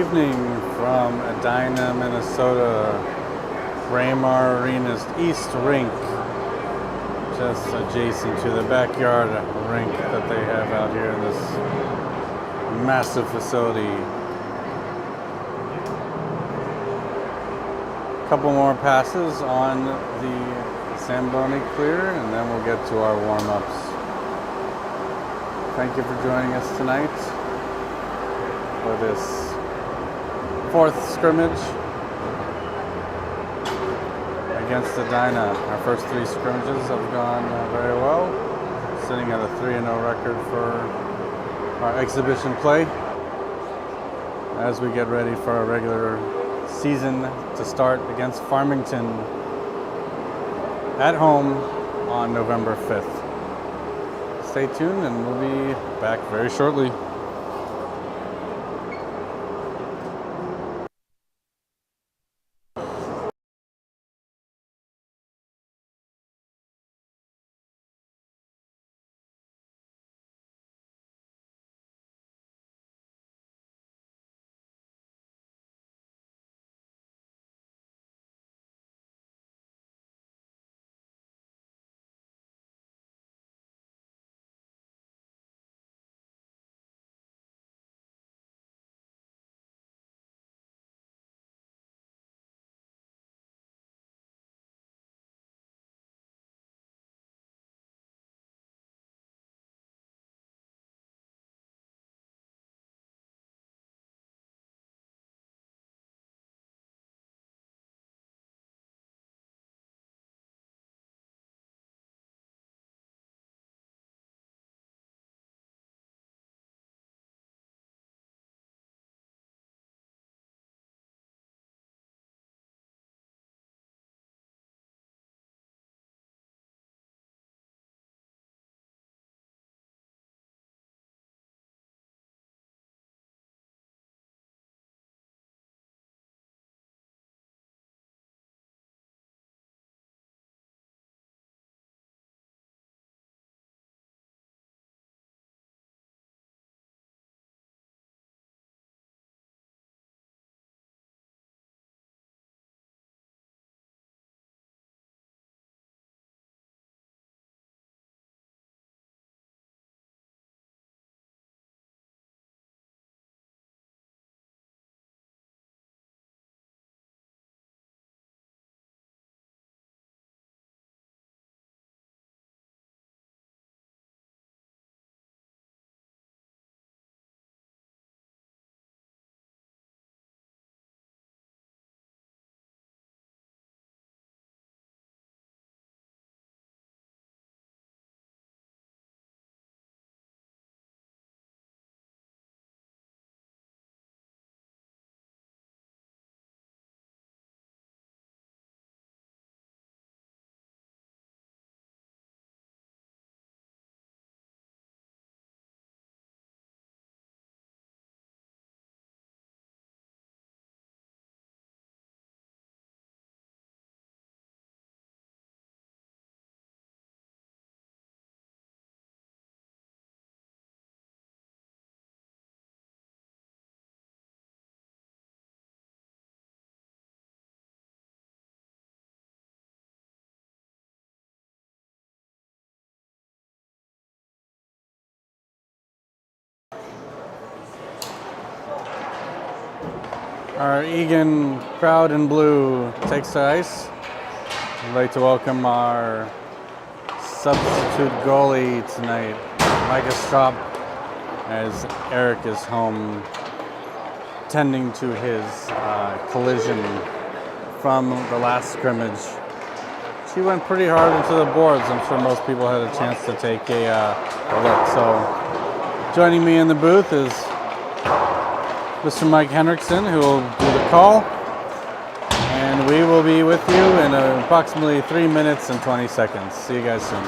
evening from Edina, Minnesota, Braemar Arena's East Rink, just adjacent to the backyard rink that they have out here in this massive facility. A couple more passes on the Zamboni clear, and then we'll get to our warm-ups. Thank you for joining us tonight for this fourth scrimmage against Edina. Our first three scrimmages have gone very well, sitting at a 3-0 record for our exhibition play as we get ready for our regular season to start against Farmington at home on November 5th. Stay tuned and we'll be back very shortly. Our Egan crowd in blue takes to ice. I'd like to welcome our substitute goalie tonight, Micah Strop, as Eric is home tending to his collision from the last scrimmage. She went pretty hard into the boards. I'm sure most people had a chance to take a look. So joining me in the booth is Mr. Mike Henriksen, who will do the call, and we will be with you in approximately 3 minutes and 20 seconds. See you guys soon.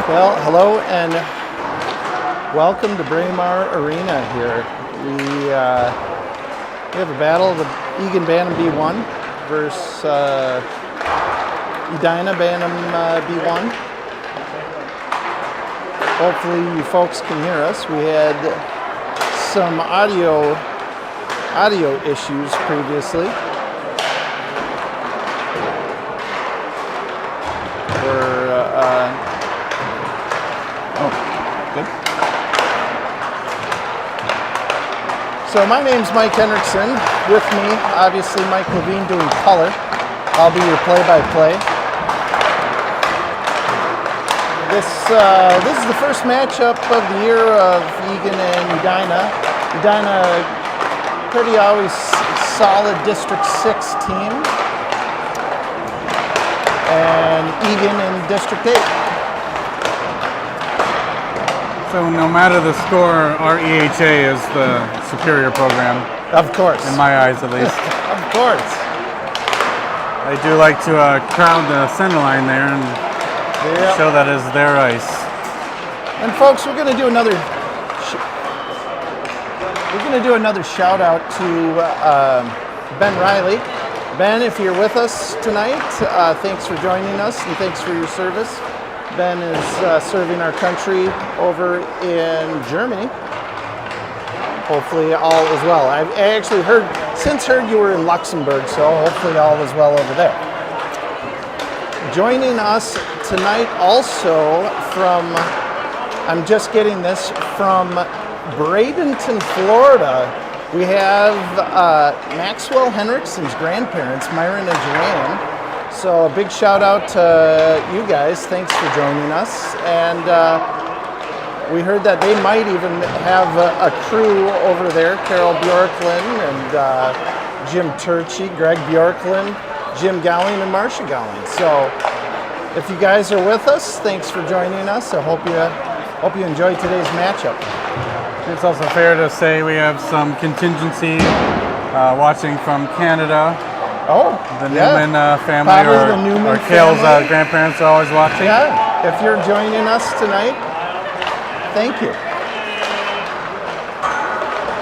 Well, hello and welcome to Braemar Arena here. We have a battle of the Egan Bantam B1 versus Edina Bantam B1. Hopefully you folks can hear us. We had some audio issues previously. So my name's Mike Hendrickson. With me, obviously, Mike Levine doing color. I'll be your play-by-play. This is the first matchup of the year of Egan and Edina. Edina, pretty always solid District 6 team, and Egan in District 8. So no matter the score, our EHA is the superior program. Of course. In my eyes, at least. Of course. They do like to crowd the center line there and show that is their ice. And folks, we're going to do another shout out to Ben Riley. Ben, if you're with us tonight, thanks for joining us and thanks for your service. Ben is serving our country over in Germany. Hopefully all is well. I actually heard you were in Luxembourg, so hopefully all is well over there. Joining us tonight also I'm just getting this, from Bradenton, Florida, we have Maxwell Hendrickson's grandparents, Myron and Joanne. So a big shout out to you guys. Thanks for joining us. And we heard that they might even have a crew over there. Carol Bjorklund and Jim Turchi, Greg Bjorklund, Jim Gowling, and Marcia Gowling. So if you guys are with us, thanks for joining us. I hope you enjoyed today's matchup. It's also fair to say we have some contingency watching from Canada. Oh, the Newman family, or Kale's grandparents are always watching. Yeah, if you're joining us tonight, thank you.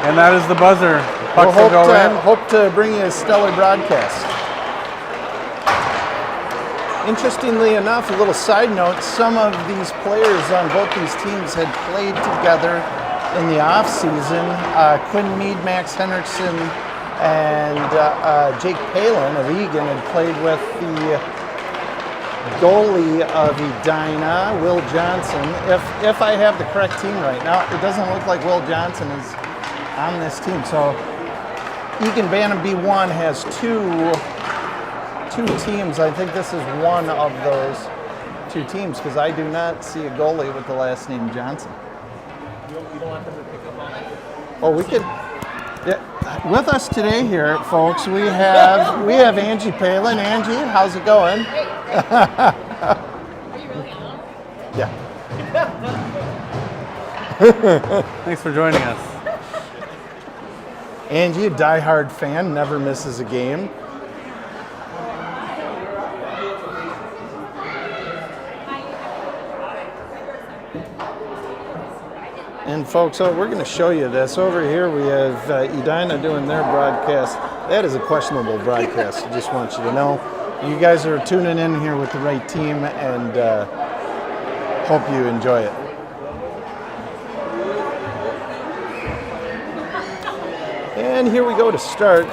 And that is the buzzer. Pucks will go in. Hope to bring you a stellar broadcast. Interestingly enough, a little side note, some of these players on both these teams had played together in the off season. Quinn Mead, Max Hendrickson, and Jake Palin of Egan had played with the goalie of Edina, Will Johnson. If I have the correct team right now, it doesn't look like Will Johnson is on this team. So Egan Bantam B1 has two teams. I think this is one of those two teams, because I do not see a goalie with the last name Johnson. You don't want them to pick up on it? Oh, we could. Yeah. With us today here, folks, we have Angie Palin. Angie, how's it going? Are you really on? Yeah. Thanks for joining us. Angie, a diehard fan, never misses a game. And folks, we're going to show you this. Over here we have Edina doing their broadcast. That is a questionable broadcast, I just want you to know. You guys are tuning in here with the right team, and hope you enjoy it. And here we go to start.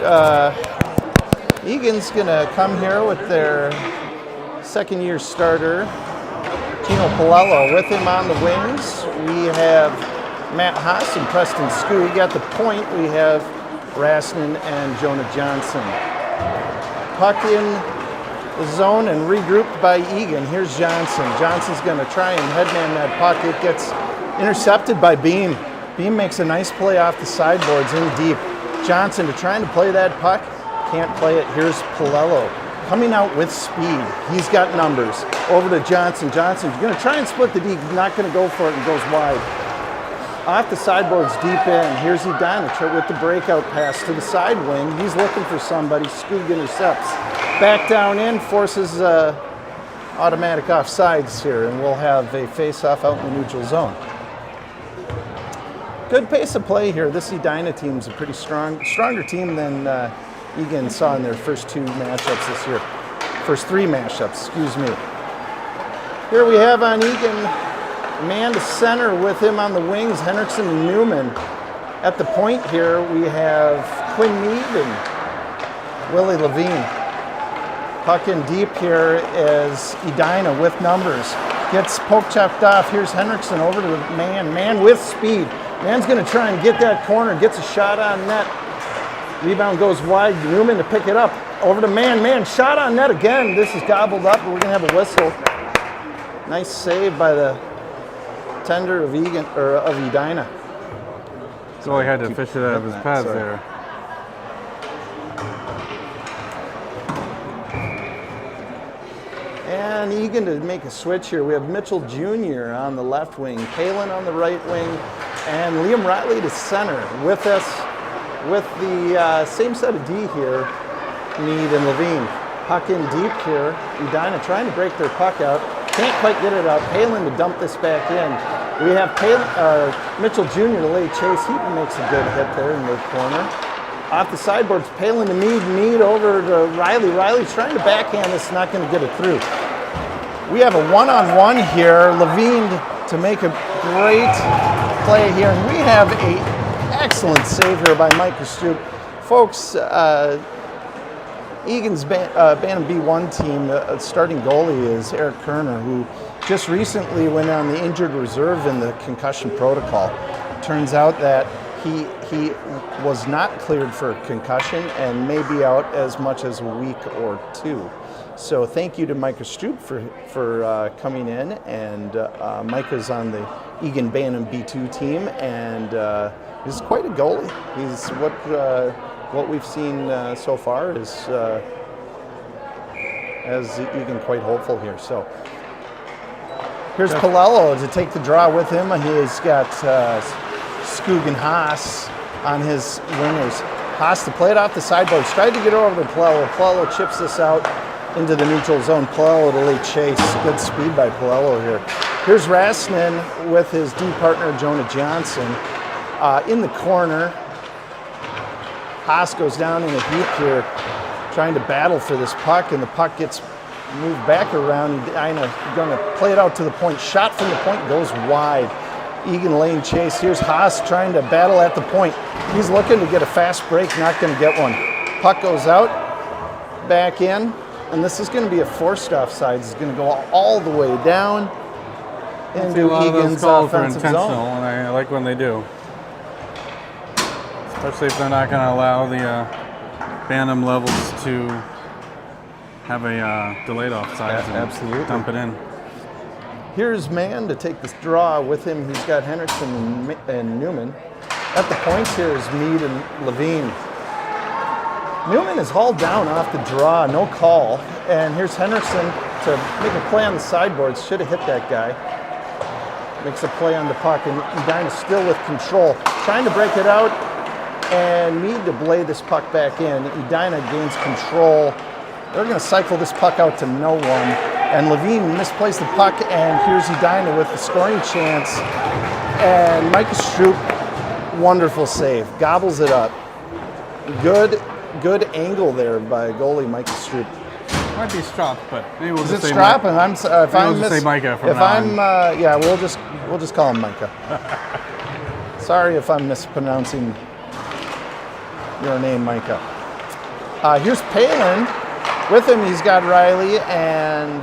Egan's going to come here with their second-year starter, Tino Palello. With him on the wings, we have Matt Haas and Preston Skoo. Got the point. We have Rasnan and Jonah Johnson. Puck in the zone and regrouped by Egan. Here's Johnson. Johnson's going to try and headman that puck. It gets intercepted by Beam. Beam makes a nice play off the sideboards in deep. Johnson trying to play that puck. Can't play it. Here's Palello coming out with speed. He's got numbers. Over to Johnson. Johnson's going to try and split the D. He's not going to go for it and goes wide. Off the sideboards deep in. Here's Edina with the breakout pass to the side wing. He's looking for somebody. Skoog intercepts. Back down in, forces automatic offsides here, and we'll have a face-off out in the neutral zone. Good pace of play here. This Edina team's a pretty stronger team than Egan saw in their first 2 matchups this year. First 3 matchups, excuse me. Here we have on Egan, man to center with him on the wings, Henriksen and Newman. At the point here, we have Quinn Mead and Willie Levine. Puck in deep here is Edina with numbers. Gets poke chopped off. Here's Henriksen over to the man. Man with speed. Man's going to try and get that corner. Gets a shot on net. Rebound goes wide. Newman to pick it up. Over to man. Man, shot on net again. This is gobbled up. We're going to have a whistle. Nice save by the tender of Edina. So he had to fish it out of his pads there. And Egan to make a switch here. We have Mitchell Jr. on the left wing, Palin on the right wing, and Liam Riley to center with us with the same set of D here, Mead and Levine. Puck in deep here. Edina trying to break their puck out. Can't quite get it out. Palin to dump this back in. We have Mitchell Jr. to lay chase. He makes a good hit there in the corner. Off the sideboards, Palin to Mead. Mead over to Riley. Riley's trying to backhand this, not going to get it through. We have a one-on-one here. Levine to make a great play here. And we have an excellent save here by Mike Stroop. Folks, Egan's Bantam B1 team starting goalie is Eric Kerner, who just recently went on the injured reserve in the concussion protocol. Turns out that he was not cleared for concussion and may be out as much as a week or 2. So thank you to Micah Stroop for coming in, and Micah's on the Egan Bantam B2 team, and he's quite a goalie. He's what we've seen so far is has Egan quite hopeful here. So here's Palello to take the draw with him. He's got Skoog and Haas on his wingers. Haas to play it off the sideboards. Tried to get over to Palello. Palello chips this out into the neutral zone. Palello to lay chase. Good speed by Palello here. Here's Rasnin with his D partner Jonah Johnson in the corner. Haas goes down in a heap here, trying to battle for this puck, and the puck gets moved back around. Edina going to play it out to the point. Shot from the point goes wide. Egan laying chase. Here's Haas trying to battle at the point. He's looking to get a fast break, not going to get one. Puck goes out, back in, and this is going to be a forced offside. It's going to go all the way down into Egan's offensive zone. And I like when they do. Especially if they're not going to allow the Bantam levels to have a delayed offside and absolutely dump it in. Here's Mann to take this draw with him. He's got Henriksen and Newman. At the points here is Mead and Levine. Newman is hauled down off the draw, no call. And here's Henriksen to make a play on the sideboards. Should have hit that guy. Makes a play on the puck, and Edina still with control. Trying to break it out, and Mead to blade this puck back in. Edina gains control. They're going to cycle this puck out to no one. And Levine misplaced the puck, and here's Edina with the scoring chance. And Micah Stroop, wonderful save, gobbles it up. Good angle there by goalie Micah Stroop. Might be Strop, but maybe we'll just say Strop? Micah. And say Micah from now on. Yeah, we'll just call him Micah. Sorry if I'm mispronouncing your name, Micah. Here's Palin. With him, he's got Riley and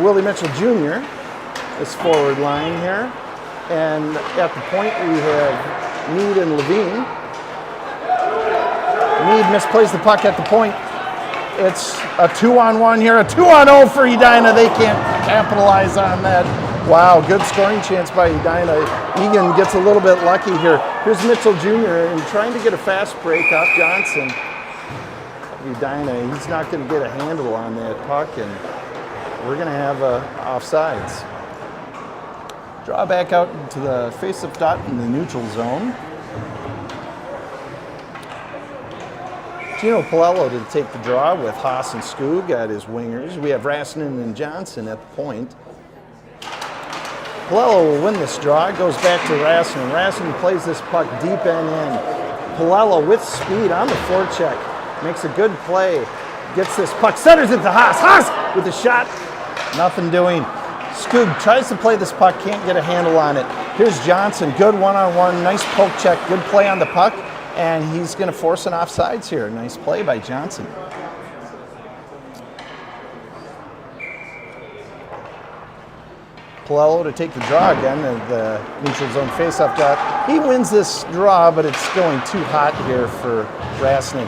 Willie Mitchell Jr. This forward line here. And at the point, we have Mead and Levine. Mead misplays the puck at the point. It's a 2-on-1 here, a 2-on-0 for Edina. They can't capitalize on that. Wow, good scoring chance by Edina. Egan gets a little bit lucky here. Here's Mitchell Jr. and trying to get a fast break off Johnson. Edina, he's not going to get a handle on that puck, and we're going to have offsides. Draw back out to the face-off dot in the neutral zone. Gino Palello to take the draw with Haas and Skoog at his wingers. We have Rassinen and Johnson at the point. Palello will win this draw. It goes back to Rassinen. Rassinen plays this puck deep and in. Palello with speed on the forecheck. Makes a good play. Gets this puck, centers it to Haas. Haas with the shot. Nothing doing. Skoog tries to play this puck, can't get a handle on it. Here's Johnson, good one-on-one, nice poke check, good play on the puck, and he's going to force an offsides here. Nice play by Johnson. Palello to take the draw again, the neutral zone faceoff draw. He wins this draw, but it's going too hot here for Rassinen.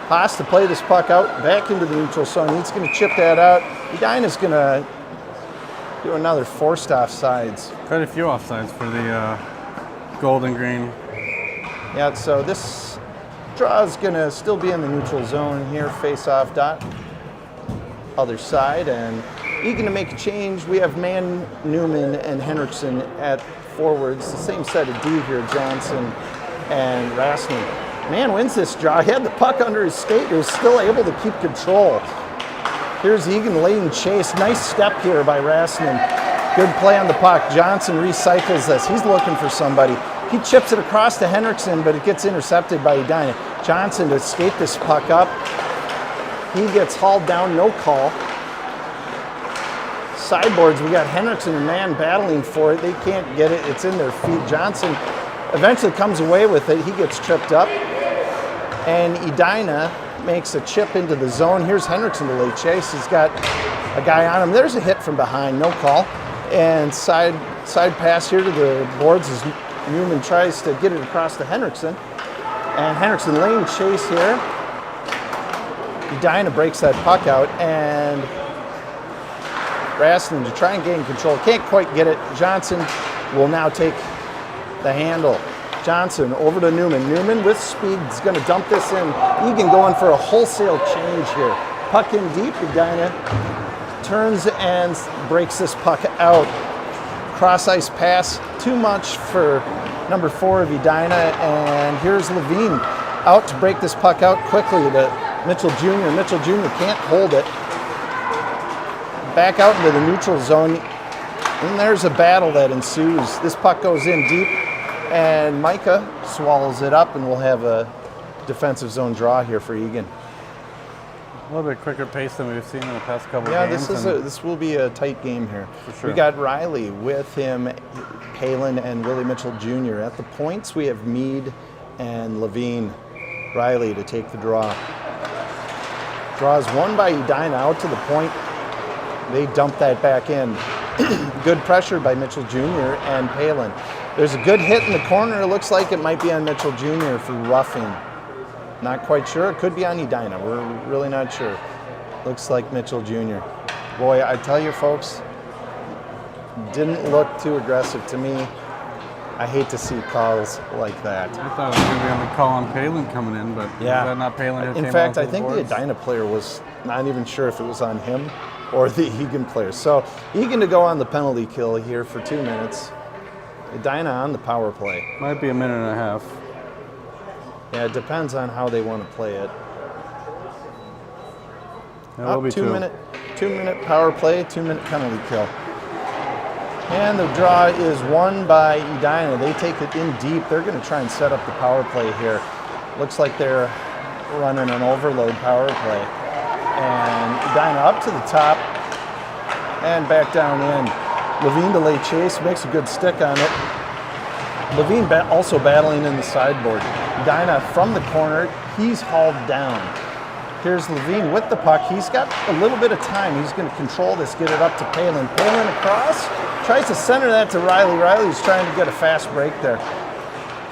Haas to play this puck out, back into the neutral zone. He's going to chip that out. Edina's going to do another forced offsides. Quite a few offsides for the gold and green. Yeah, so this draw is going to still be in the neutral zone here, face-off dot. Other side, and Egan to make a change. We have Mann, Newman, and Henriksen at forwards. The same set of D here, Johnson and Rassinen. Mann wins this draw. He had the puck under his skate. He was still able to keep control. Here's Egan leading chase. Nice step here by Rassinen. Good play on the puck. Johnson recycles this. He's looking for somebody. He chips it across to Henriksen, but it gets intercepted by Edina. Johnson to skate this puck up. He gets hauled down, no call. Sideboards, we got Henriksen and Mann battling for it. They can't get it. It's in their feet. Johnson eventually comes away with it. He gets tripped up. And Edina makes a chip into the zone. Here's Henriksen to lay chase. He's got a guy on him. There's a hit from behind, no call. And side pass here to the boards as Newman tries to get it across to Henriksen. And Henriksen lane chase here. Edina breaks that puck out, and Rassinen to try and gain control. Can't quite get it. Johnson will now take the handle. Johnson over to Newman. Newman with speed is going to dump this in. Egan going for a wholesale change here. Puck in deep. Edina turns and breaks this puck out. Cross ice pass. Too much for number 4 of Edina. And here's Levine out to break this puck out quickly to Mitchell Jr. Mitchell Jr. can't hold it. Back out into the neutral zone. And there's a battle that ensues. This puck goes in deep. And Micah swallows it up, and we'll have a defensive zone draw here for Egan. A little bit quicker pace than we've seen in the past couple Yeah, of games. this will be a tight game here. For sure. We got Riley with him, Palin, and Willie Mitchell Jr. At the points, we have Meade and Levine. Riley to take the draw. Draw is won by Edina out to the point. They dump that back in. Good pressure by Mitchell Jr. and Palin. There's a good hit in the corner. It looks like it might be on Mitchell Jr. for roughing. Not quite sure. It could be on Edina. We're really not sure. Looks like Mitchell Jr. Boy, I tell you folks, didn't look too aggressive to me. I hate to see calls like that. I thought it was going to be on the call on Palin coming in, but Yeah. is that not Palin who came In fact, onto I the think the boards? Edina player was not even sure if it was on him or the Egan player. So Egan to go on the penalty kill here for 2 minutes. Edina on the power play. Might be a minute and a half. Yeah, it depends on how they want to play it. It will be 2 minute power play, 2 minute penalty kill. And the draw is won by Edina. They take it in deep. They're going to try and set up the power play here. Looks like they're running an overload power play. And Edina up to the top and back down in. Levine to lay chase, makes a good stick on it. Levine also battling in the sideboard. Edina from the corner, he's hauled down. Here's Levine with the puck. He's got a little bit of time. He's going to control this, get it up to Palin. Palin across, tries to center that to Riley. Riley's trying to get a fast break there.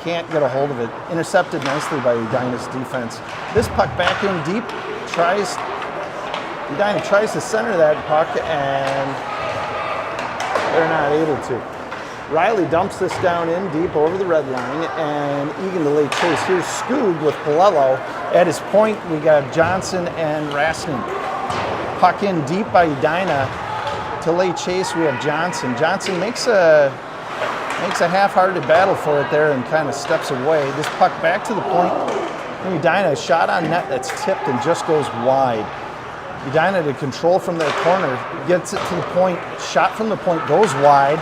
Can't get a hold of it. Intercepted nicely by Edina's defense. This puck back in deep. Edina tries to center that puck, and they're not able to. Riley dumps this down in deep over the red line, and Egan to lay chase. Here's Skoog with Palello. At his point, we got Johnson and Rassinen. Puck in deep by Edina. To lay chase, we have Johnson. Johnson makes a half-hearted battle for it there and kind of steps away. This puck back to the point. Edina, shot on net that's tipped and just goes wide. Edina to control from their corner, gets it to the point, shot from the point, goes wide.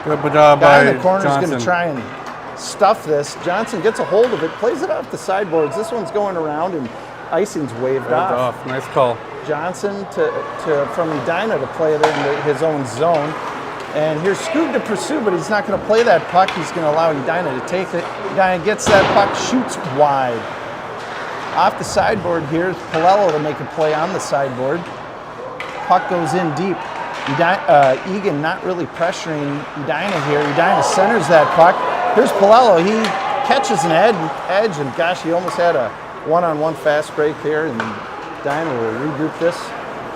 Good job Guy by in the corner is going Johnson. to try and stuff this. Johnson gets a hold of it, plays it off the sideboards. This one's going around and icing's waved off. Nice call. Johnson from Edina to play it into his own zone. And here's Scoot to pursue, but he's not going to play that puck. He's going to allow Edina to take it. Edina gets that puck, shoots wide. Off the sideboard, here's Palello to make a play on the sideboard. Puck goes in deep. Egan not really pressuring Edina here. Edina centers that puck. Here's Palello. He catches an edge, and gosh, he almost had a one-on-one fast break here. And Edina will regroup this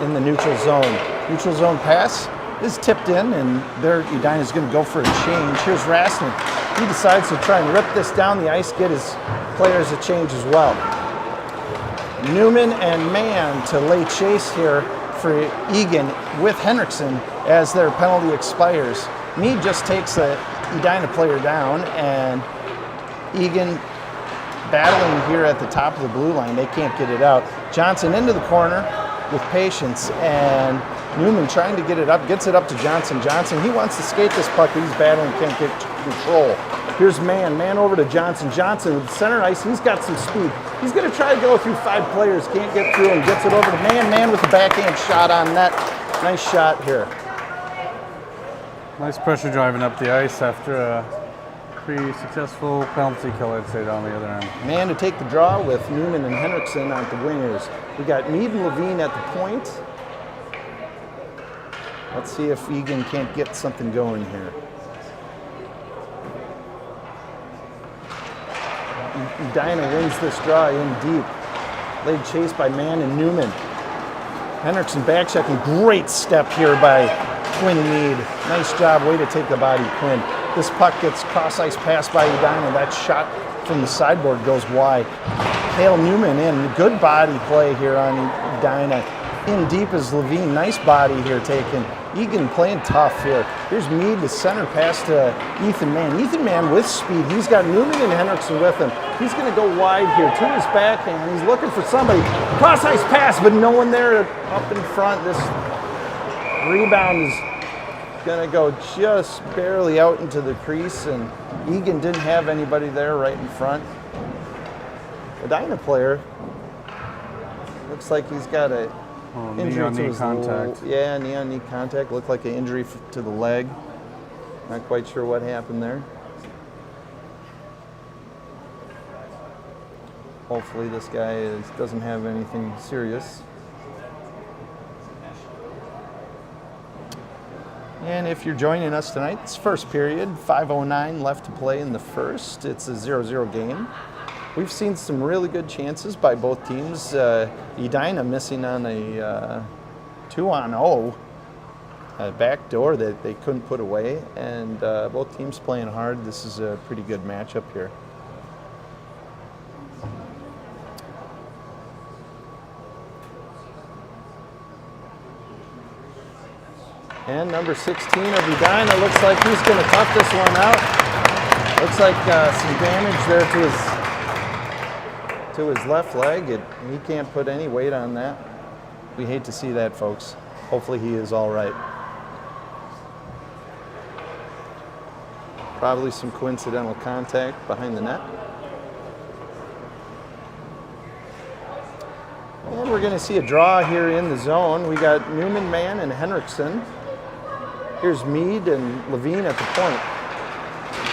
in the neutral zone. Neutral zone pass is tipped in, and there Edina's going to go for a change. Here's Raskin. He decides to try and rip this down the ice, get his players a change as well. Newman and Mann to lay chase here for Egan with Henriksen as their penalty expires. Meade just takes the Edina player down, and Egan battling here at the top of the blue line. They can't get it out. Johnson into the corner with patience, and Newman trying to get it up, gets it up to Johnson. Johnson, he wants to skate this puck, but he's battling, can't get control. Here's Mann over to Johnson. Johnson with center ice, he's got some speed. He's going to try to go through 5 players, can't get through him, gets it over to Mann. Mann with the backhand shot on net. Nice shot here. Nice pressure driving up the ice after a pretty successful penalty kill, I'd say, down the other end. Mann to take the draw with Newman and Henriksen on the wingers. We got Meade and Levine at the point. Let's see if Egan can't get something going here. Edina wins this draw in deep. Laid chase by Mann and Newman. Henriksen back checking. Great step here by Quinn Meade. Nice job. Way to take the body, Quinn. This puck gets cross ice passed by Edina. That shot from the sideboard goes wide. Cale Newman in. Good body play here on Edina. In deep is Levine. Nice body here taken. Egan playing tough here. Here's Meade, the center pass to Ethan Mann. Ethan Mann with speed. He's got Newman and Henriksen with him. He's going to go wide here to his backhand. He's looking for somebody. Cross ice pass, but no one there up in front. This rebound is going to go just barely out into the crease, and Egan didn't have anybody there right in front. Edina player looks like he's got a injury to his contact. knee on knee contact. Looked like an injury to the leg. Not quite sure what happened there. Hopefully this guy doesn't have anything serious. And if you're joining us tonight, it's first period, 5:09 left to play in the first. It's a 0-0 game. We've seen some really good chances by both teams. Edina missing on a 2-on-0 back door that they couldn't put away, and both teams playing hard. This is a pretty good matchup here. And number 16 of Edina looks like he's going to tough this one out. Looks like some damage there to his left leg. He can't put any weight on that. We hate to see that, folks. Hopefully he is all right. Probably some coincidental contact behind the net. And we're going to see a draw here in the zone. We got Newman, Mann, and Henriksen. Here's Meade and Levine at the point.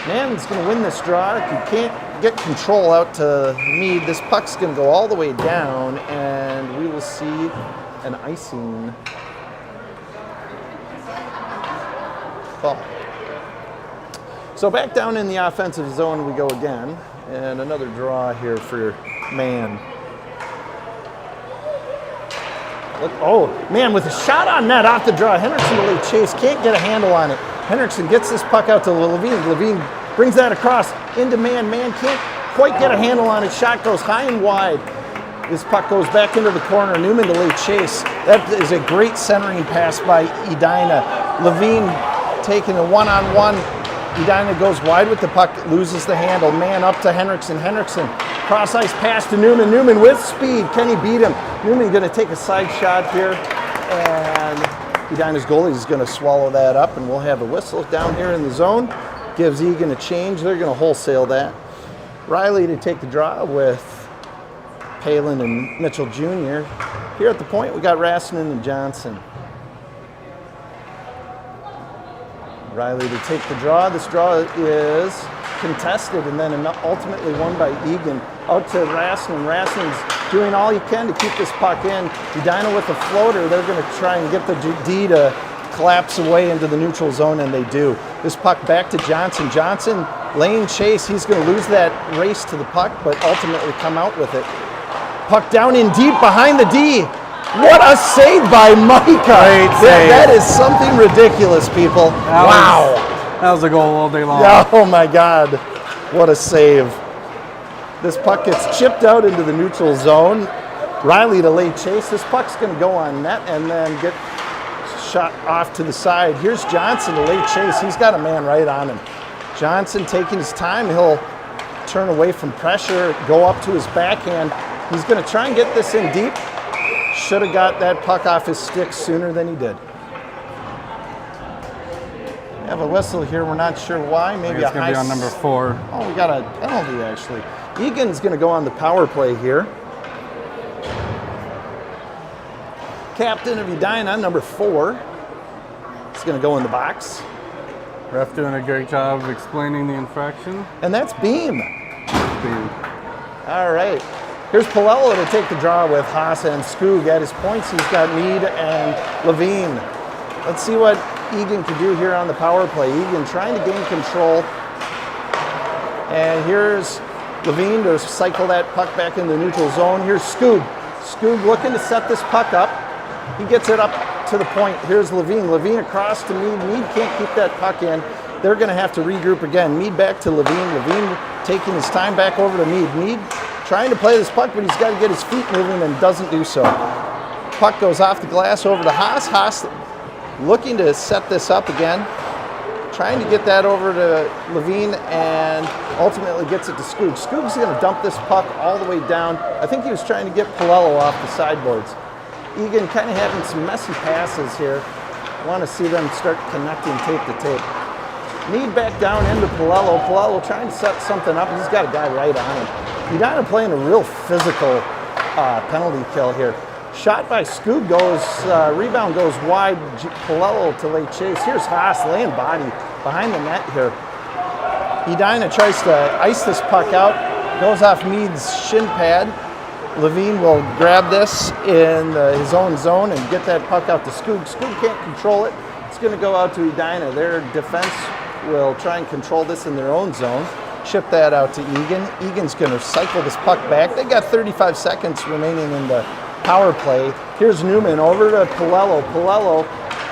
Mann's going to win this draw. If you can't get control out to Meade, this puck's going to go all the way down, and we will see an icing call. So back down in the offensive zone we go again, and another draw here for Mann. Oh, man, with a shot on net off the draw. Henriksen to late chase, can't get a handle on it. Henriksen gets this puck out to Levine. Levine brings that across into Mann. Mann can't quite get a handle on it. Shot goes high and wide. This puck goes back into the corner. Newman to late chase. That is a great centering pass by Edina. Levine taking a one-on-one. Edina goes wide with the puck, loses the handle. Mann up to Henriksen. Henriksen Cross ice pass to Newman. Newman with speed. Can he beat him? Newman going to take a side shot here. And Edina's goalie is going to swallow that up. And we'll have a whistle down here in the zone. Gives Egan a change. They're going to wholesale that. Riley to take the draw with Palin and Mitchell Jr. Here at the point, we got Rasmussen and Johnson. Riley to take the draw. This draw is contested and then ultimately won by Egan. Out to Rasmussen. Rasmussen's doing all he can to keep this puck in. Edina with a floater. They're going to try and get the D to collapse away into the neutral zone, and they do. This puck back to Johnson. Johnson, lane chase. He's going to lose that race to the puck, but ultimately come out with it. Puck down in deep behind the D. What a save by Micah. That is something ridiculous, people. Wow. That was a goal all day long. Oh my God. What a save. This puck gets chipped out into the neutral zone. Riley to lay chase. This puck's going to go on net and then get shot off to the side. Here's Johnson to lay chase. He's got a man right on him. Johnson taking his time. He'll turn away from pressure, go up to his backhand. He's going to try and get this in deep. Should have got that puck off his stick sooner than he did. We have a whistle here. We're not sure why. Maybe it's going to be on number 4. Oh, we got a penalty, actually. Egan's going to go on the power play here. Captain of Edina, number 4. He's going to go in the box. Ref doing a great job of explaining the infraction. And that's Beam. Beam. All right. Here's Palello to take the draw with Haas and Skoog at his points. He's got Mead and Levine. Let's see what Egan can do here on the power play. Egan trying to gain control. And here's Levine to cycle that puck back in the neutral zone. Here's Skoog. Skoog looking to set this puck up. He gets it up to the point. Here's Levine. Levine across to Mead. Mead can't keep that puck in. They're going to have to regroup again. Mead back to Levine. Levine taking his time back over to Mead. Mead trying to play this puck, but he's got to get his feet moving and doesn't do so. Puck goes off the glass over to Haas. Haas looking to set this up again. Trying to get that over to Levine and ultimately gets it to Skoog. Skoog's going to dump this puck all the way down. I think he was trying to get Palello off the sideboards. Egan kind of having some messy passes here. I want to see them start connecting tape to tape. Mead back down into Palello. Palello trying to set something up. He's got a guy right on him. Edina playing a real physical penalty kill here. Shot by Skoog goes, rebound goes wide. Palello to lay chase. Here's Haas laying body behind the net here. Edina tries to ice this puck out. Goes off Mead's shin pad. Levine will grab this in his own zone and get that puck out to Skoog. Skoog can't control it. It's going to go out to Edina. Their defense will try and control this in their own zone. Chip that out to Egan. Egan's going to cycle this puck back. They got 35 seconds remaining in the power play. Here's Newman over to Palello. Palello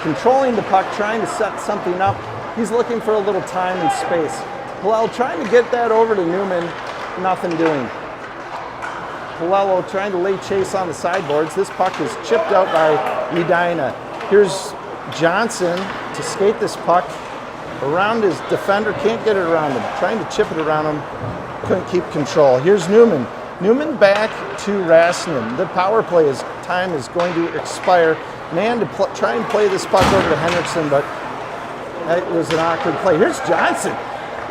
controlling the puck, trying to set something up. He's looking for a little time and space. Palello trying to get that over to Newman. Nothing doing. Palello trying to lay chase on the sideboards. This puck is chipped out by Edina. Here's Johnson to skate this puck around his defender. Can't get it around him. Trying to chip it around him. Couldn't keep control. Here's Newman. Newman back to Rasmussen. The power play time is going to expire. Man to try and play this puck over to Henriksen, but that was an awkward play. Here's Johnson.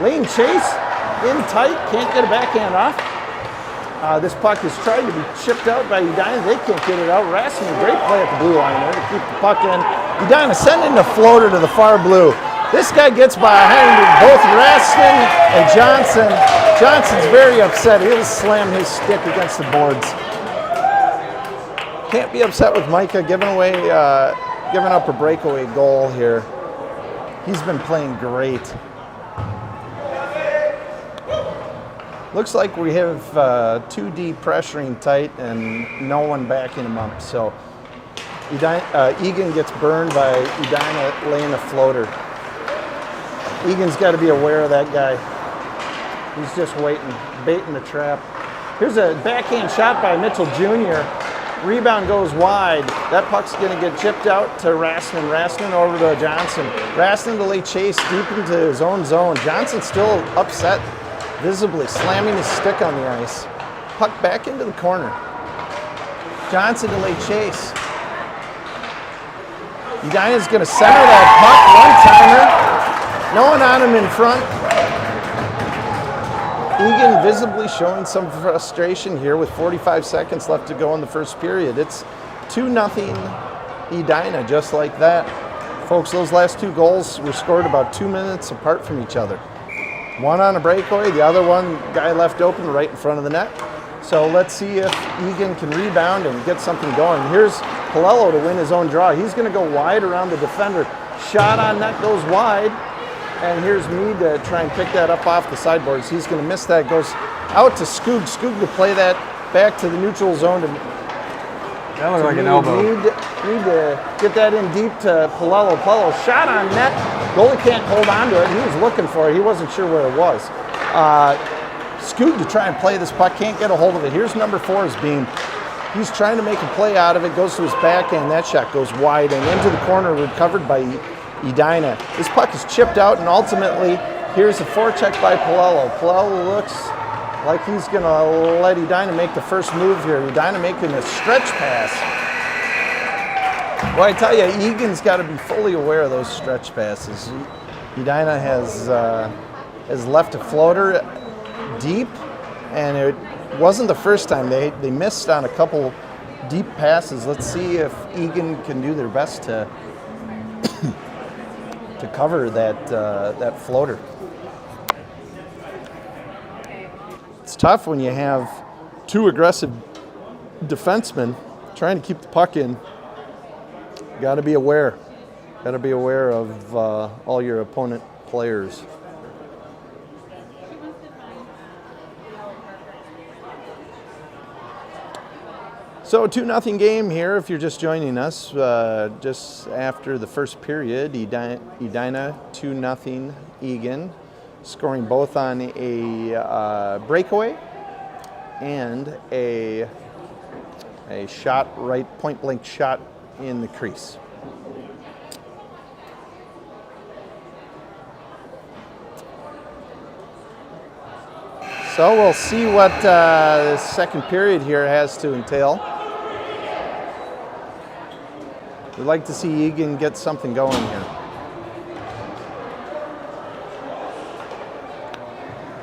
Lane chase. In tight. Can't get a backhand off. This puck is trying to be chipped out by Edina. They can't get it out. Rasmussen, great play at the blue line there to keep the puck in. Edina sending the floater to the far blue. This guy gets behind both Rasmussen and Johnson. Johnson's very upset. He'll slam his stick against the boards. Can't be upset with Micah giving up a breakaway goal here. He's been playing great. Looks like we have 2D pressuring tight and no one backing him up. So Egan gets burned by Edina laying a floater. Egan's got to be aware of that guy. He's just waiting, baiting the trap. Here's a backhand shot by Mitchell Jr. Rebound goes wide. That puck's going to get chipped out to Rasmussen. Rasmussen over to Johnson. Rasmussen to lay chase deep into his own zone. Johnson still upset, visibly slamming his stick on the ice. Puck back into the corner. Johnson to lay chase. Edina's going to center that puck. One-timer. No one on him in front. Egan visibly showing some frustration here with 45 seconds left to go in the first period. It's 2-0 Edina, just like that. Folks, those last two goals were scored about 2 minutes apart from each other. One on a breakaway, the other one guy left open right in front of the net. So let's see if Egan can rebound and get something going. Here's Palello to win his own draw. He's going to go wide around the defender. Shot on net goes wide. And here's Mead to try and pick that up off the sideboards. He's going to miss that. Goes out to Skoog. Skoog to play that back to the neutral zone. That looked like an elbow. Need to get that in deep to Palello. Palello shot on net. Goalie can't hold on to it. He was looking for it. He wasn't sure where it was. Skoog to try and play this puck. Can't get a hold of it. Here's number 4's Beam. He's trying to make a play out of it. Goes to his backhand. That shot goes wide and into the corner. Recovered by Edina. This puck is chipped out, and ultimately, here's a forecheck by Palello. Palello looks like he's going to let Edina make the first move here. Edina making a stretch pass. Well, I tell you, Egan's got to be fully aware of those stretch passes. Edina has left a floater deep, and it wasn't the first time. They missed on a couple deep passes. Let's see if Egan can do their best to cover that floater. It's tough when you have two aggressive defensemen trying to keep the puck in. Got to be aware. Got to be aware of all your opponent players. So 2-0 game here if you're just joining us. Just after the first period, Edina 2-0 Egan, scoring both on a breakaway and a shot, right point blank shot in the crease. So we'll see what the second period here has to entail. We'd like to see Egan get something going here.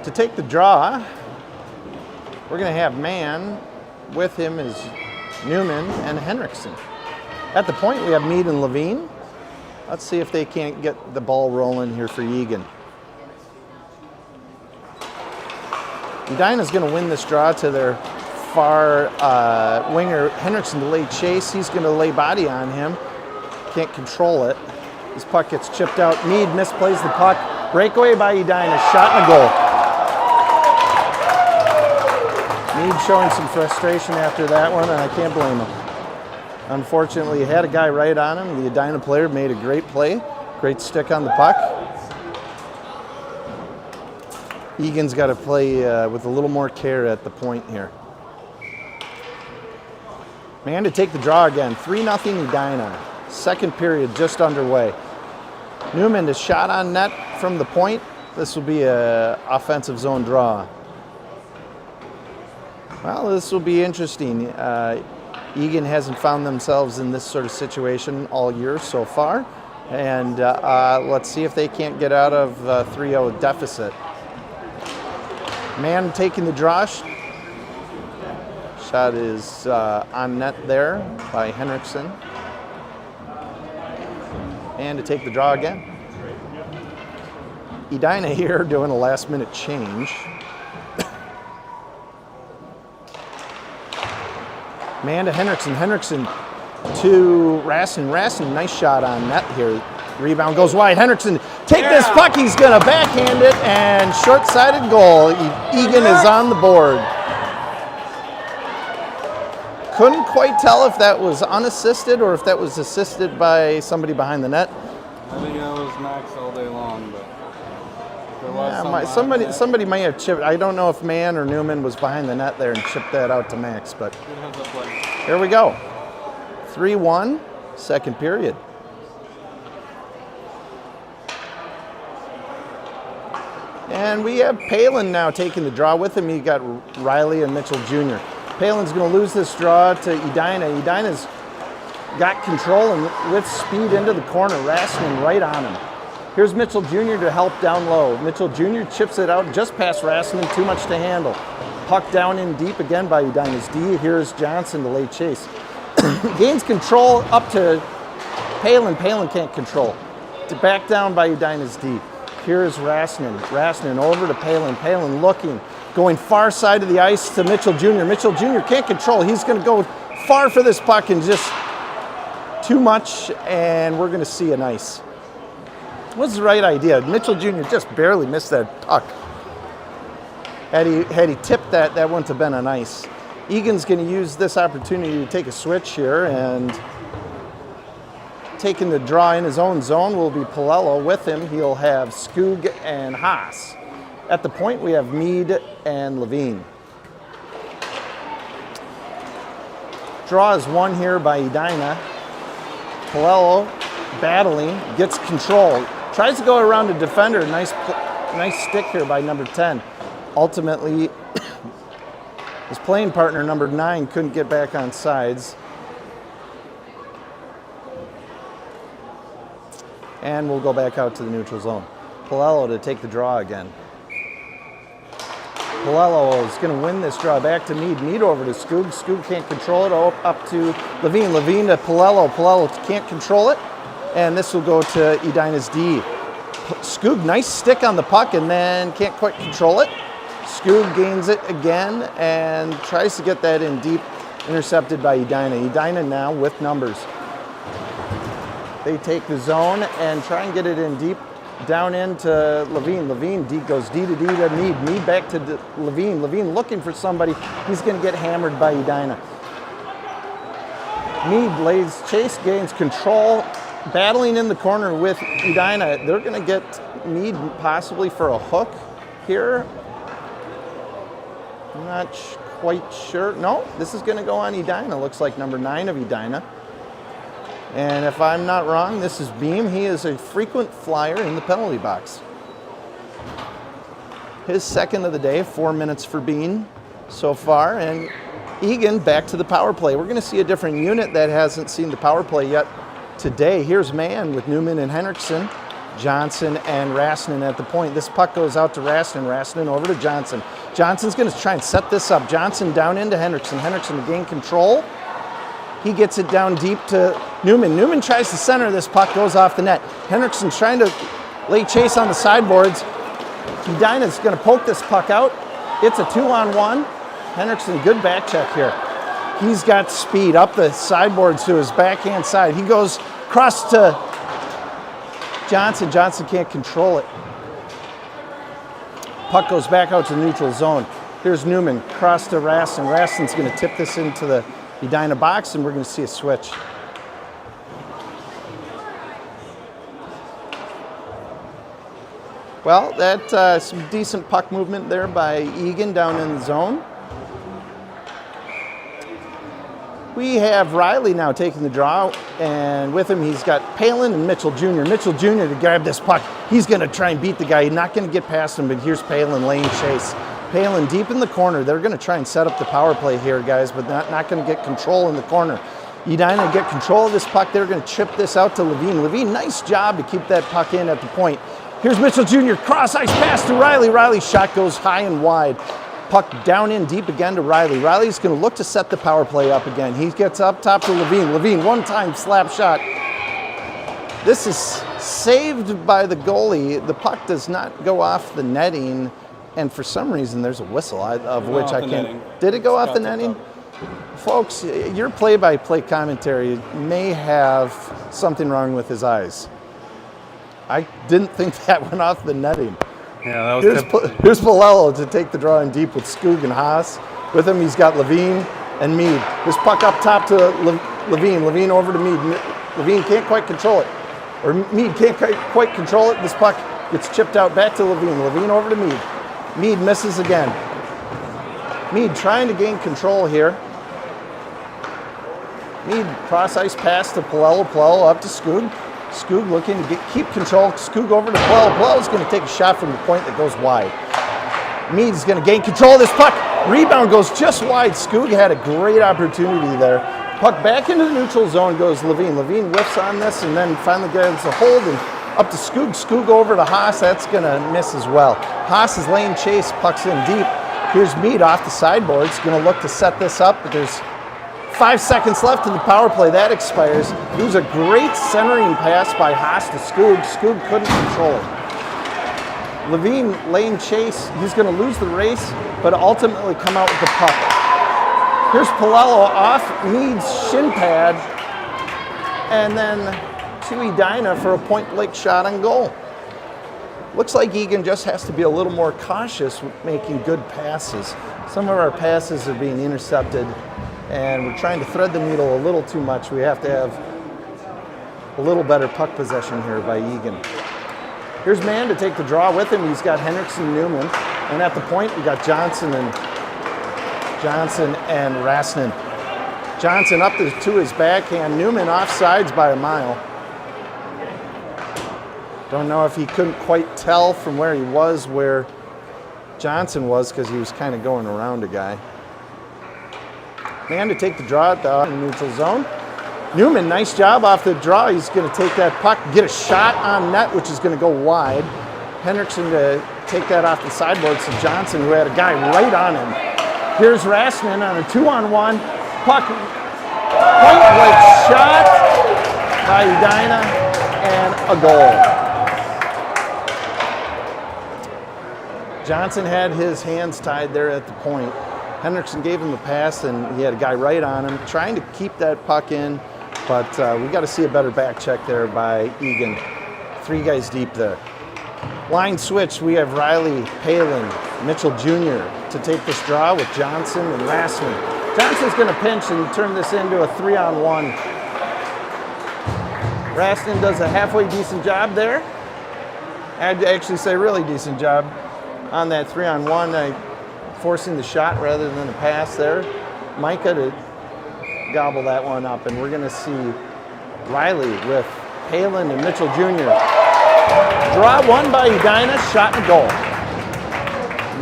To take the draw, we're going to have Mann. With him is Newman and Henriksen. At the point, we have Mead and Levine. Let's see if they can't get the ball rolling here for Egan. Edina's going to win this draw to their far winger, Henriksen, to lay chase. He's going to lay body on him. Can't control it. This puck gets chipped out. Mead misplays the puck. Breakaway by Edina. Shot and a goal. Mead showing some frustration after that one, and I can't blame him. Unfortunately, he had a guy right on him. The Edina player made a great play. Great stick on the puck. Egan's got to play with a little more care at the point here. Mann to take the draw again. 3-0 Edina. Second period just underway. Newman is shot on net from the point. This will be an offensive zone draw. Well, this will be interesting. Egan hasn't found themselves in this sort of situation all year so far. And let's see if they can't get out of 3-0 deficit. Mann taking the draw. Shot is on net there by Henriksen. And to take the draw again. Edina here doing a last minute change. Mann to Henriksen. Henriksen to Rassen. Rassen, nice shot on net here. Rebound goes wide. Henriksen, take this puck. He's going to backhand it, and short-sided goal. Egan is on the board. Couldn't quite tell if that was unassisted or if that was assisted by somebody behind the net. I think that was Max all day long, but there was somebody may have chipped. I don't know if Mann or Newman was behind the net there and chipped that out to Max, but here we go. 3-1, second period. And we have Palin now taking the draw with him. You got Riley and Mitchell Jr. Palin's going to lose this draw to Edina. Edina's got control and with speed into the corner, Rasmussen right on him. Here's Mitchell Jr. to help down low. Mitchell Jr. chips it out just past Rasmussen, too much to handle. Puck down in deep again by Edina's D. Here's Johnson to lay chase. Gains control up to Palin. Palin can't control. To back down by Edina's D. Here's Rasmussen. Rasmussen over to Palin. Palin looking, going far side of the ice to Mitchell Jr. Mitchell Jr. can't control. He's going to go far for this puck and just too much, and we're going to see an ice. What's the right idea? Mitchell Jr. just barely missed that puck. Had he tipped that, that wouldn't have been an ice. Egan's going to use this opportunity to take a switch here, and taking the draw in his own zone will be Palello. With him, he'll have Skoog and Haas. At the point, we have Mead and Levine. Draw is won here by Edina. Palello battling, gets control. Tries to go around a defender. Nice stick here by number 10. Ultimately, his playing partner, number 9, couldn't get back on sides. And we'll go back out to the neutral zone. Palello to take the draw again. Palello is going to win this draw back to Mead. Mead over to Skoog. Skoog can't control it. Up to Levine. Levine to Palello. Palello can't control it. And this will go to Edina's D. Skoog, nice stick on the puck and then can't quite control it. Skoog gains it again and tries to get that in deep. Intercepted by Edina. Edina now with numbers. They take the zone and try and get it in deep. Down into Levine. Levine goes D to D to Mead. Mead back to Levine. Levine looking for somebody. He's going to get hammered by Edina. Mead lays chase, gains control, battling in the corner with Edina. They're going to get Mead possibly for a hook here. I'm not quite sure. No, this is going to go on Edina. Looks like number 9 of Edina. And if I'm not wrong, this is Beam. He is a frequent flyer in the penalty box. His second of the day, 4 minutes for Bean so far. And Egan back to the power play. We're going to see a different unit that hasn't seen the power play yet today. Here's Mann with Newman and Henriksen, Johnson and Rasmussen at the point. This puck goes out to Rasmussen. Rasmussen over to Johnson. Johnson's going to try and set this up. Johnson down into Henriksen. Henriksen to gain control. He gets it down deep to Newman. Newman tries to center this puck, goes off the net. Henriksen's trying to lay chase on the sideboards. Edina's going to poke this puck out. It's a 2-on-1. Henriksen, good back check here. He's got speed up the sideboards to his backhand side. He goes across to Johnson. Johnson can't control it. Puck goes back out to the neutral zone. Here's Newman, cross to Rasmussen. Rasmussen's going to tip this into the Edina box, and we're going to see a switch. Well, that some decent puck movement there by Egan down in the zone. We have Riley now taking the draw, and with him he's got Palin and Mitchell Jr. Mitchell Jr. to grab this puck. He's going to try and beat the guy. He's not going to get past him, but here's Palin laying chase. Palin deep in the corner. They're going to try and set up the power play here, guys, but not going to get control in the corner. Edina get control of this puck. They're going to chip this out to Levine. Levine, nice job to keep that puck in at the point. Here's Mitchell Jr. Cross-ice pass to Riley. Riley's shot goes high and wide. Puck down in deep again to Riley. Riley's going to look to set the power play up again. He gets up top to Levine. Levine, one-time slap shot. This is saved by the goalie. The puck does not go off the netting. And for some reason, there's a whistle, of which I can't. Did it go off the netting? Folks, your play-by-play commentary may have something wrong with his eyes. I didn't think that went off the netting. Yeah, that was here's Palello to take the draw in deep with Skoog and Haas. With him, he's got Levine and Mead. This puck up top to Levine. Levine over to Mead. Levine can't quite control it. Or Mead can't quite control it. This puck gets chipped out back to Levine. Levine over to Mead. Mead misses again. Mead trying to gain control here. Mead cross-ice pass to Palello. Palello up to Skoog. Skoog looking to keep control. Skoog over to Palello. Palello's going to take a shot from the point that goes wide. Mead's going to gain control of this puck. Rebound goes just wide. Skoog had a great opportunity there. Puck back into the neutral zone goes Levine. Levine whiffs on this and then finally gets a hold and up to Skoog. Skoog over to Haas. That's going to miss as well. Haas is lane chase. Puck's in deep. Here's Mead off the sideboard. He's going to look to set this up, but there's 5 seconds left in the power play. That expires. It was a great centering pass by Haas to Skoog. Skoog couldn't control it. Levine lane chase. He's going to lose the race, but ultimately come out with the puck. Here's Palello off Mead's shin pad, and then to Edina for a point-blank shot on goal. Looks like Egan just has to be a little more cautious with making good passes. Some of our passes are being intercepted, and we're trying to thread the needle a little too much. We have to have a little better puck possession here by Egan. Here's Mann to take the draw with him. He's got Henriksen and Newman. And at the point, we got Johnson and Rasnin. Johnson up to his backhand. Newman offsides by a mile. Don't know if he couldn't quite tell from where he was where Johnson was because he was kind of going around a guy. Mann to take the draw at the neutral zone. Newman, nice job off the draw. He's going to take that puck, get a shot on net, which is going to go wide. Henriksen to take that off the sideboard to Johnson, who had a guy right on him. Here's Rasnin on a 2-on-1. Puck, point-blank shot by Edina, and a goal. Johnson had his hands tied there at the point. Henriksen gave him the pass, and he had a guy right on him, trying to keep that puck in, but we got to see a better back check there by Egan. 3 guys deep there. Line switch, we have Riley, Palin, Mitchell Jr. to take this draw with Johnson and Rasmussen. Johnson's going to pinch and turn this into a 3-on-1. Rasmussen does a halfway decent job there. I'd actually say really decent job on that 3-on-1, forcing the shot rather than a pass there. Micah to gobble that one up, and we're going to see Riley with Palin and Mitchell Jr. Draw won by Edina, shot and goal.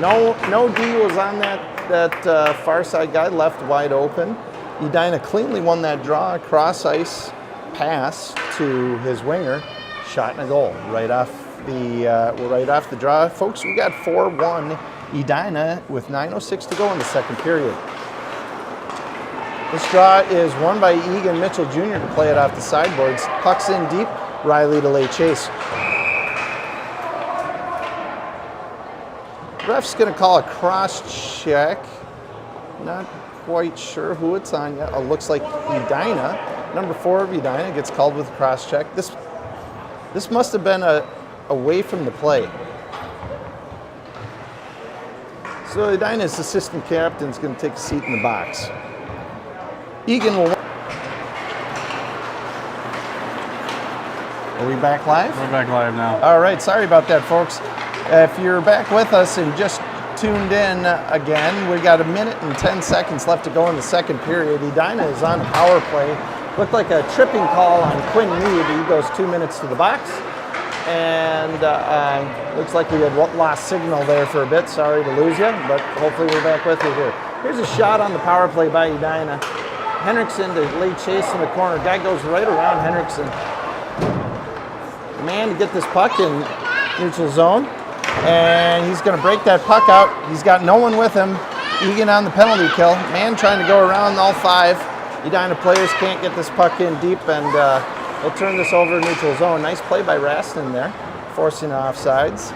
No D was on that far side guy, left wide open. Edina cleanly won that draw, cross ice pass to his winger, shot and a goal right off the draw. Folks, we got 4-1 Edina with 9:06 to go in the second period. This draw is won by Egan Mitchell Jr. to play it off the sideboards. Puck's in deep, Riley to lay chase. Ref's going to call a cross check. Not quite sure who it's on yet. It looks like Edina. Number 4 of Edina gets called with a cross check. This must have been away from the play. So Edina's assistant captain is going to take a seat in the box. Egan will. Are we back live? We're back live now. All right, sorry about that, folks. If you're back with us and just tuned in again, we got 1 minute and 10 seconds left to go in the second period. Edina is on a power play. Looked like a tripping call on Quinn Mead. He goes 2 minutes to the box. And looks like we had lost signal there for a bit. Sorry to lose you, but hopefully we're back with you here. Here's a shot on the power play by Edina. Henriksen to lay chase in the corner. Guy goes right around Henriksen. Man to get this puck in neutral zone. And he's going to break that puck out. He's got no one with him. Egan on the penalty kill. Man trying to go around all 5. Edina players can't get this puck in deep, and they'll turn this over in neutral zone. Nice play by Rastin there, forcing offsides.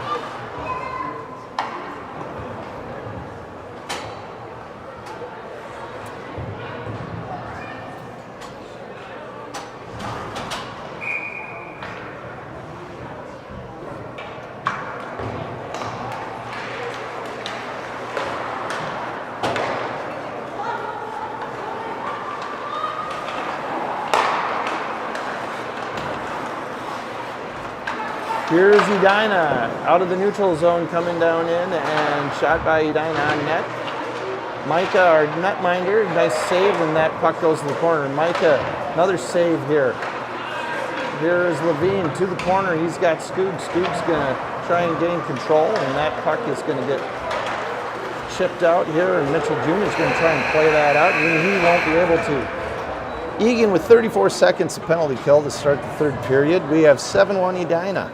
Here's Edina out of the neutral zone coming down in, and shot by Edina on net. Micah, our netminder, nice save, and that puck goes to the corner. Micah, another save here. Here is Levine to the corner. He's got Skoog. Skoog's going to try and gain control, and that puck is going to get chipped out here, and Mitchell Jr. is going to try and play that out, and he won't be able to. Egan with 34 seconds of penalty kill to start the third period. We have 7-1 Edina.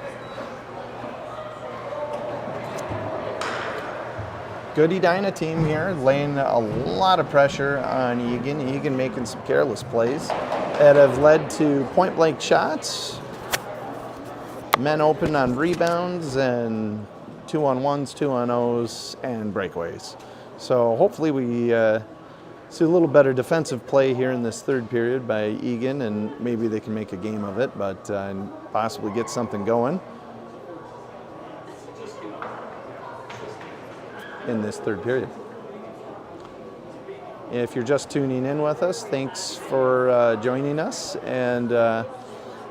Good Edina team here, laying a lot of pressure on Egan. Egan making some careless plays that have led to point-blank shots, men open on rebounds, and 2-on-1s, 2-on-0s, and breakaways. So hopefully we see a little better defensive play here in this third period by Egan, and maybe they can make a game of it, but possibly get something going in this third period. If you're just tuning in with us, thanks for joining us, and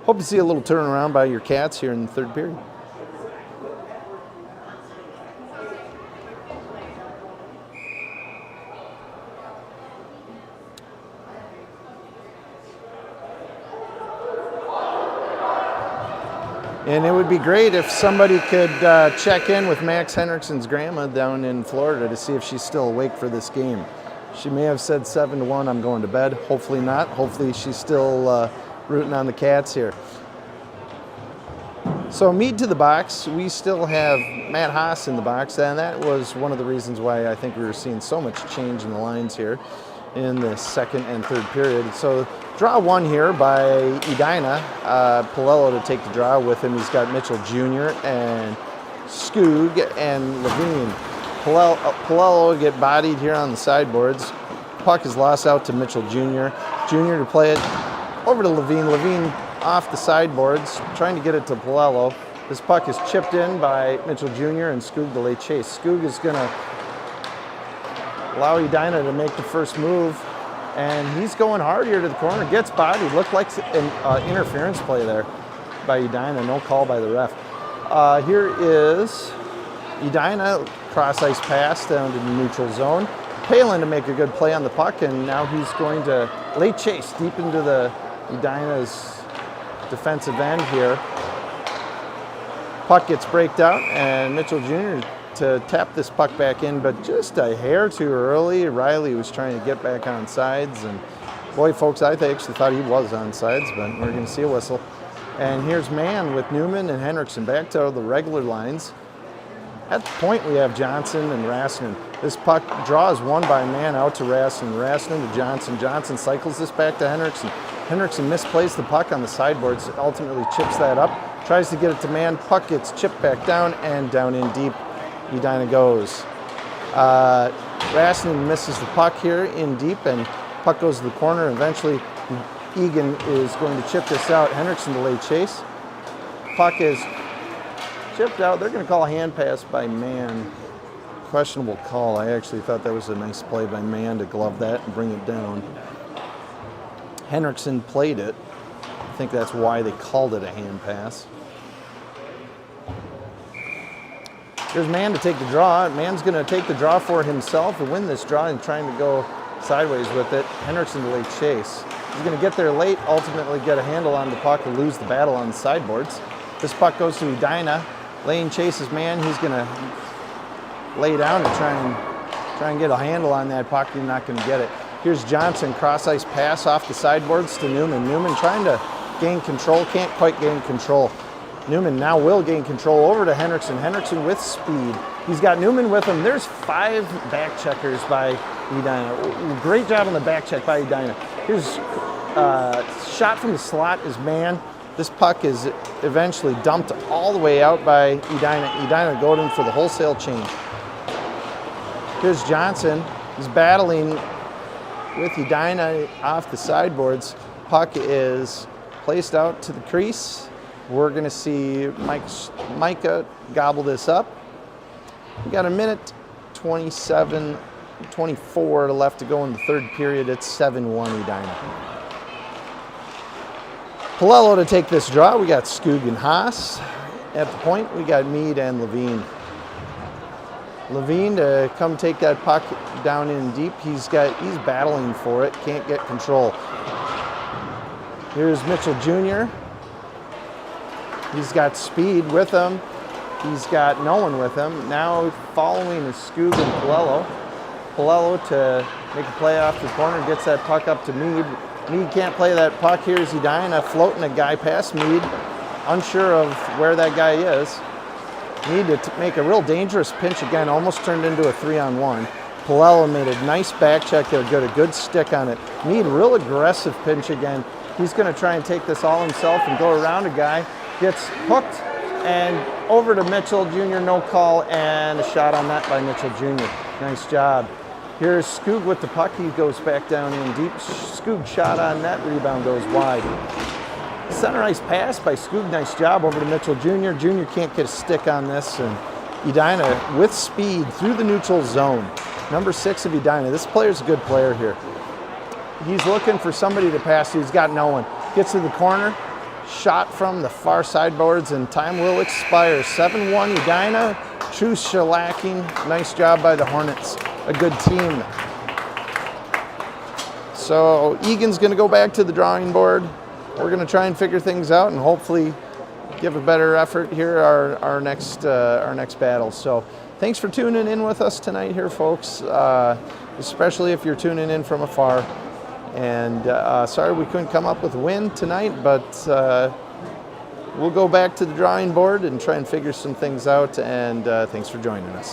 hope to see a little turnaround by your Cats here in the third period. And it would be great if somebody could check in with Max Henriksen's grandma down in Florida to see if she's still awake for this game. She may have said 7-1, I'm going to bed. Hopefully not. Hopefully she's still rooting on the Cats here. So Mead to the box. We still have Matt Haas in the box, and that was one of the reasons why I think we were seeing so much change in the lines here in the second and third period. So draw one here by Edina. Palello to take the draw with him. He's got Mitchell Jr. and Skoog and Levine. Palello get bodied here on the sideboards. Puck is lost out to Mitchell Jr. Jr. to play it over to Levine. Levine off the sideboards, trying to get it to Palello. This puck is chipped in by Mitchell Jr. and Skoog to lay chase. Skoog is going to allow Edina to make the first move, and he's going hard here to the corner. Gets bodied. Looked like an interference play there by Edina. No call by the ref. Here is Edina, cross-ice pass down to the neutral zone. Palin to make a good play on the puck, and now he's going to lay chase deep into the Edina's defensive end here. Puck gets braked out, and Mitchell Jr. to tap this puck back in, but just a hair too early. Riley was trying to get back on sides, and boy, folks, I actually thought he was on sides, but we're going to see a whistle. And here's Mann with Newman and Henriksen back to the regular lines. At the point, we have Johnson and Rassinen. This puck draw is won by Mann out to Rassinen. Rassinen to Johnson. Johnson cycles this back to Henriksen. Henriksen misplays the puck on the sideboards, ultimately chips that up, tries to get it to Mann. Puck gets chipped back down and down in deep. Edina goes. Rassinen misses the puck here in deep, and puck goes to the corner. Eventually, Egan is going to chip this out. Henriksen to lay chase. Puck is chipped out. They're going to call a hand pass by Mann. Questionable call. I actually thought that was a nice play by Mann to glove that and bring it down. Henriksen played it. I think that's why they called it a hand pass. Here's Mann to take the draw. Mann's going to take the draw for himself and win this draw and trying to go sideways with it. Henriksen to lay chase. He's going to get there late, ultimately get a handle on the puck and lose the battle on the sideboards. This puck goes to Edina. Lane chases Mann. He's going to lay down and try and get a handle on that puck. He's not going to get it. Here's Johnson, cross-ice pass off the sideboards to Newman. Newman trying to gain control, can't quite gain control. Newman now will gain control over to Henriksen. Henriksen with speed. He's got Newman with him. There's 5 back checkers by Edina. Great job on the back check by Edina. Here's shot from the slot is Mann. This puck is eventually dumped all the way out by Edina. Edina going in for the wholesale change. Here's Johnson. He's battling with Edina off the sideboards. Puck is placed out to the crease. We're going to see Micah gobble this up. We got a minute 24 left to go in the third period. It's 7-1 Edina. Palello to take this draw. We got Skoog and Haas. At the point, we got Mead and Levine. Levine to come take that puck down in deep. He's battling for it. Can't get control. Here's Mitchell Jr. He's got speed with him. He's got no one with him. Now following is Skoog and Palello. Palello to make a play off the corner, gets that puck up to Mead. Mead can't play that puck. Here's Edina floating a guy past Mead, unsure of where that guy is. Mead to make a real dangerous pinch again, almost turned into a 3-on-1. Palello made a nice back check there, got a good stick on it. Mead, real aggressive pinch again. He's going to try and take this all himself and go around a guy. Gets hooked and over to Mitchell Jr., no call, and a shot on that by Mitchell Jr. Nice job. Here's Skoog with the puck. He goes back down in deep. Skoog shot on net, rebound goes wide. Center ice pass by Skoog, nice job over to Mitchell Jr. Jr. can't get a stick on this, and Edina with speed through the neutral zone. Number 6 of Edina. This player's a good player here. He's looking for somebody to pass to. He's got no one. Gets to the corner. Shot from the far sideboards, and time will expire. 7-1 Edina. True shellacking. Nice job by the Hornets. A good team. So Egan's going to go back to the drawing board. We're going to try and figure things out and hopefully give a better effort here our next battle. So thanks for tuning in with us tonight here, folks, especially if you're tuning in from afar. And sorry we couldn't come up with a win tonight, but we'll go back to the drawing board and try and figure some things out. And thanks for joining us.